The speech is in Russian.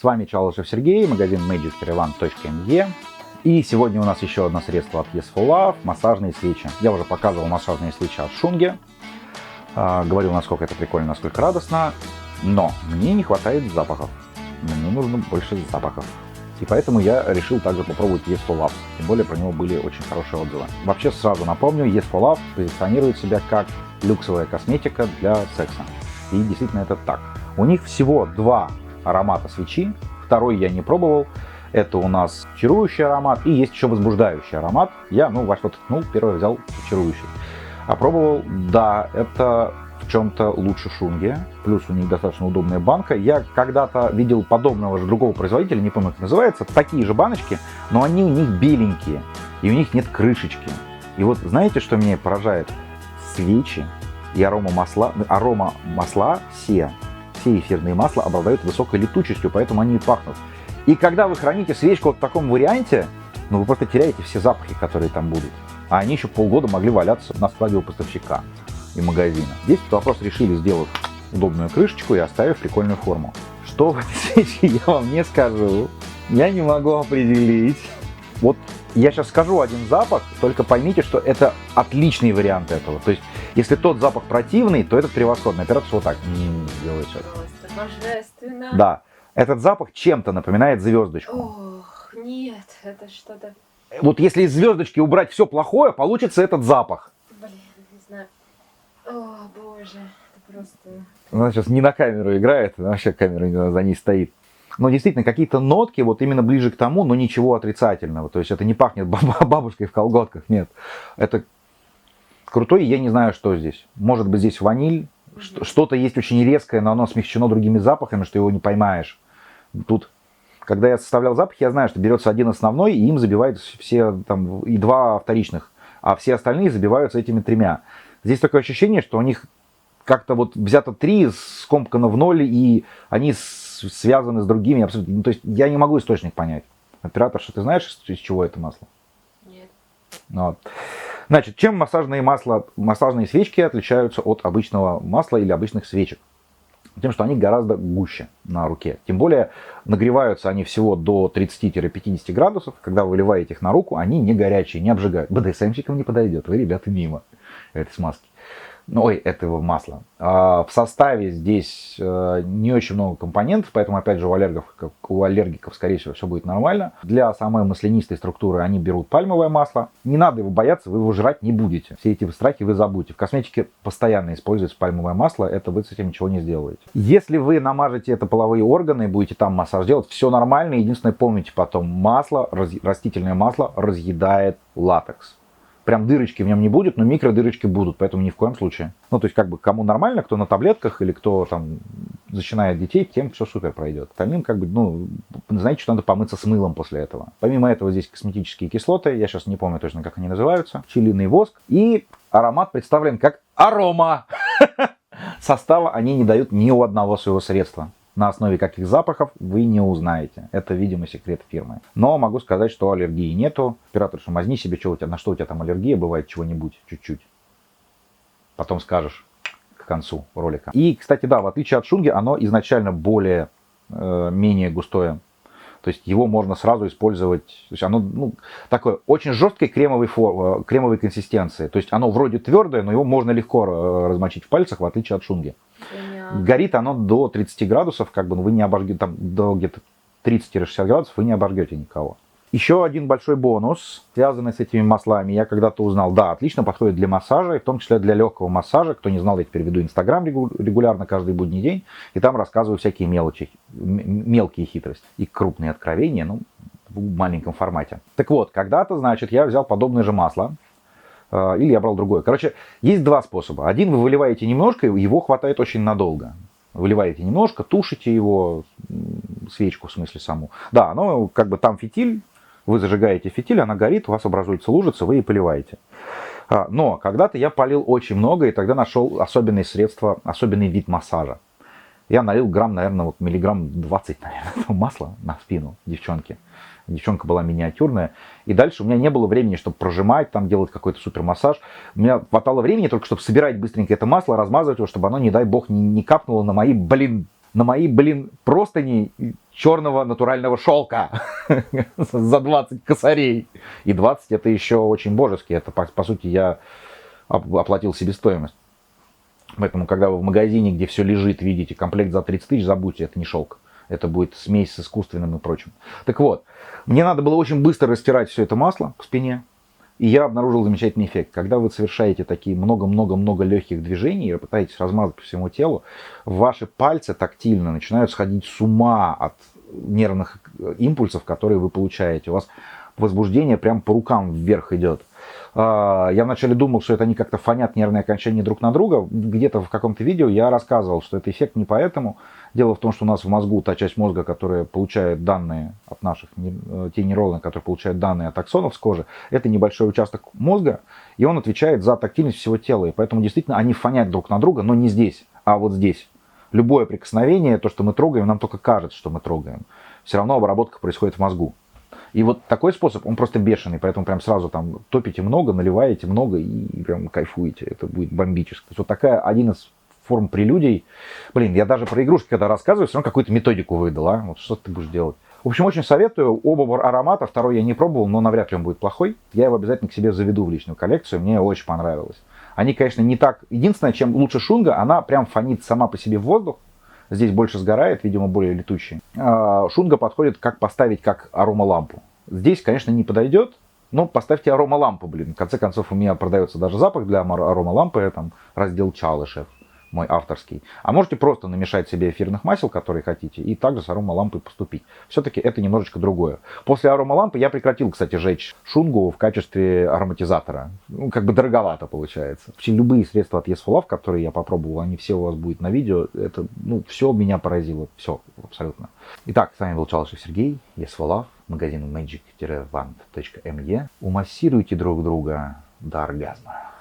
С вами Чалышев Сергей, магазин magic-one.me. И сегодня у нас еще одно средство от Yes for Love – массажные свечи. Я уже показывал массажные свечи от Шунге. Говорил, насколько это прикольно, насколько радостно. Но мне не хватает запахов. Мне нужно больше запахов. И поэтому я решил также попробовать Yes for Love. Тем более про него были очень хорошие отзывы. Вообще сразу напомню, Yes for Love позиционирует себя как люксовая косметика для секса. И действительно это так. У них всего два аромата свечи. Второй я не пробовал. Это у нас чарующий аромат и есть еще возбуждающий аромат. Я, первый взял чарующий. А пробовал, да, это в чем-то лучше Шунги. Плюс у них достаточно удобная банка. Я когда-то видел подобного же другого производителя, не помню, как называется. Такие же баночки, но они у них беленькие. И у них нет крышечки. И вот знаете, что меня поражает? Свечи и арома масла все эфирные масла обладают высокой летучестью, поэтому они и пахнут. И когда вы храните свечку вот в таком варианте, вы просто теряете все запахи, которые там будут. А они еще полгода могли валяться на складе у поставщика и магазина. Здесь этот вопрос решили, сделав удобную крышечку и оставив прикольную форму. Что в этой свече, я вам не скажу. Я не могу определить. Вот я сейчас скажу один запах, только поймите, что это отличный вариант этого. То есть, если тот запах противный, то этот превосходный. Оператор вот так делает сейчас. Просто божественно. Да. Этот запах чем-то напоминает звездочку. Ох, нет, это что-то... Вот если из звездочки убрать все плохое, получится этот запах. Блин, не знаю. О, боже, это просто... Она сейчас не на камеру играет, вообще камера за ней стоит. Но действительно, какие-то нотки вот именно ближе к тому, но ничего отрицательного. То есть это не пахнет бабушкой в колготках, нет. Это крутой, я не знаю, что здесь. Может быть, здесь ваниль, что-то есть очень резкое, но оно смягчено другими запахами, что его не поймаешь. Тут, когда я составлял запахи, я знаю, что берется один основной, и им забиваются все, там, и два вторичных, а все остальные забиваются этими тремя. Здесь такое ощущение, что у них как-то вот взято три, скомкано в ноль, и они связаны с другими абсолютно. То есть я не могу источник понять. Оператор, что ты знаешь, из чего это масло? Нет. Вот. Значит, чем массажные свечки отличаются от обычного масла или обычных свечек? Тем, что они гораздо гуще на руке. Тем более нагреваются они всего до 30-50 градусов. Когда вы выливаете их на руку, они не горячие, не обжигают. БДСМщикам не подойдет. Вы, ребята, мимо этой смазки. Этого масла. В составе здесь не очень много компонентов, поэтому, опять же, у аллергиков, скорее всего, все будет нормально. Для самой маслянистой структуры они берут пальмовое масло. Не надо его бояться, вы его жрать не будете. Все эти страхи вы забудете. В косметике постоянно используется пальмовое масло, это вы с этим ничего не сделаете. Если вы намажете это половые органы и будете там массаж делать, все нормально. Единственное, помните потом, растительное масло разъедает латекс. Прям дырочки в нем не будет, но микродырочки будут, поэтому ни в коем случае. То есть, кому нормально, кто на таблетках или кто там зачинает детей, тем все супер пройдет. Остальным, знаете, что надо помыться с мылом после этого. Помимо этого, здесь косметические кислоты, я сейчас не помню точно, как они называются, пчелиный воск, и аромат представлен как арома. Состава они не дают ни у одного своего средства. На основе каких запахов вы не узнаете. Это, секрет фирмы. Но могу сказать, что аллергии нету. Оператор, мазни себе, на что у тебя там аллергия бывает, чего-нибудь, чуть-чуть. Потом скажешь к концу ролика. И, кстати, да, в отличие от Шунги, оно изначально менее густое. То есть его можно сразу использовать. То есть оно такое очень жесткой кремовой консистенции. То есть оно вроде твердое, но его можно легко размочить в пальцах, в отличие от Шунги. Горит оно до 30 градусов, вы не обожгете, там до где-то 30-60 градусов вы не обожгете никого. Еще один большой бонус, связанный с этими маслами, я когда-то узнал, да, отлично подходит для массажа, и в том числе для легкого массажа. Кто не знал, я теперь веду Инстаграм регулярно, каждый будний день, и там рассказываю всякие мелкие хитрости и крупные откровения, в маленьком формате. Так вот, когда-то, я взял подобное же масло, или я брал другое. Есть два способа. Один, вы выливаете немножко, его хватает очень надолго. Выливаете немножко, тушите его, свечку в смысле саму. Да, оно там фитиль, вы зажигаете фитиль, она горит, у вас образуется лужица, вы и поливаете. Но когда-то я полил очень много, и тогда нашел особенный вид массажа. Я налил миллиграмм 20, масла на спину девчонки. Девчонка была миниатюрная. И дальше у меня не было времени, чтобы прожимать, делать какой-то супермассаж. У меня хватало времени только, чтобы собирать быстренько это масло, размазывать его, чтобы оно, не дай бог, не капнуло на мои, на мои, простыни черного натурального шелка за 20 косарей. И 20 это еще очень божески. Это, по сути, я оплатил себестоимость. Поэтому, когда вы в магазине, где все лежит, видите комплект за 30 тысяч, забудьте, это не шелк. Это будет смесь с искусственным и прочим. Так вот, мне надо было очень быстро растирать все это масло к спине. И я обнаружил замечательный эффект. Когда вы совершаете такие много-много-много легких движений и пытаетесь размазать по всему телу, ваши пальцы тактильно начинают сходить с ума от нервных импульсов, которые вы получаете. У вас возбуждение прям по рукам вверх идет. Я вначале думал, что это они как-то фонят нервные окончания друг на друга. Где-то в каком-то видео я рассказывал, что это эффект не поэтому. Дело в том, что у нас в мозгу та часть мозга, которая получает данные от наших, те нейроны, которые получают данные от аксонов с кожи, это небольшой участок мозга, и он отвечает за тактильность всего тела. И поэтому действительно они фонят друг на друга, но не здесь, а вот здесь. Любое прикосновение, то, что мы трогаем, нам только кажется, что мы трогаем. Все равно обработка происходит в мозгу. И вот такой способ, он просто бешеный, поэтому прям сразу там топите много, наливаете много и прям кайфуете. Это будет бомбически. То есть вот такая один из форм прелюдий. Я даже про игрушки, когда рассказываю, все равно какую-то методику выдал, а? Вот что ты будешь делать. В общем, очень советую. Оба аромата, второй я не пробовал, но навряд ли он будет плохой. Я его обязательно к себе заведу в личную коллекцию, мне очень понравилось. Они, конечно, не так... Единственное, чем лучше шунга, она прям фонит сама по себе в воздух. Здесь больше сгорает, видимо, более летучий. Шунга подходит как поставить как аромалампу. Здесь, конечно, не подойдет, но поставьте аромалампу, В конце концов, у меня продается даже запах для аромалампы, там раздел Чалышев, мой авторский. А можете просто намешать себе эфирных масел, которые хотите, и также с аромалампой поступить. Все-таки это немножечко другое. После аромалампы я прекратил, кстати, жечь шунгу в качестве ароматизатора. Как бы дороговато получается. Вообще любые средства от Yes4Love, которые я попробовал, они все у вас будут на видео. Это, все меня поразило. Все, абсолютно. Итак, с вами был Чалышев Сергей, Yes4Love, магазин magic-wand.me. Умассируйте друг друга до оргазма.